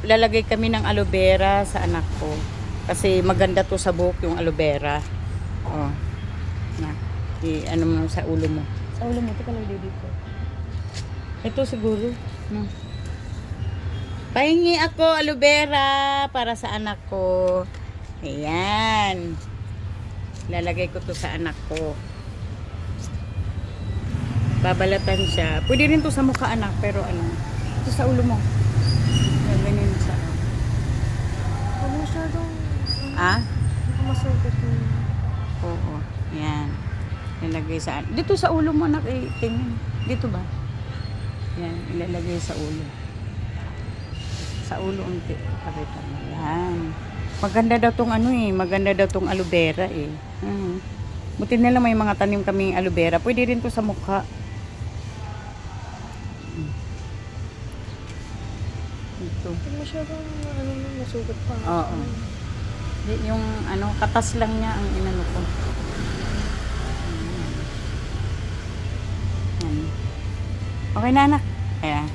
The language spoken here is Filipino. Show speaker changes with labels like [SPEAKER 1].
[SPEAKER 1] lalagay kami ng aloe vera sa anak ko. Kasi maganda to sa buhok yung aloe vera. Oh. Na. Ano mo sa ulo mo. Sa ulo mo, teka lang dito. Ito siguro. No. Pahingi ako aloe vera para sa anak ko. Ayan. Lalagay ko to sa anak ko. Babalatan siya. Pwede rin to sa mukha anak, pero ano, ito sa ulo mo. Ganyan sa.
[SPEAKER 2] Huwag masyadong,
[SPEAKER 1] Ah?
[SPEAKER 2] baka masugat yung...
[SPEAKER 1] Oo. Yan. Ilalagay sa, dito sa ulo mo anak, tingin. Dito ba? Yan, ilalagay sa ulo. Sa ulo unti. Pakita mo. Yan. Maganda daw tong ano maganda daw tong aloe vera Buti na lang may mga tanim kaming aloe vera. Pwede rin to sa mukha. Ito.
[SPEAKER 2] Huwag masyadong, masugat pa.
[SPEAKER 1] Oo. Yung ano, katas lang niya ang inano ko. Yan. Okay na anak. Ayan.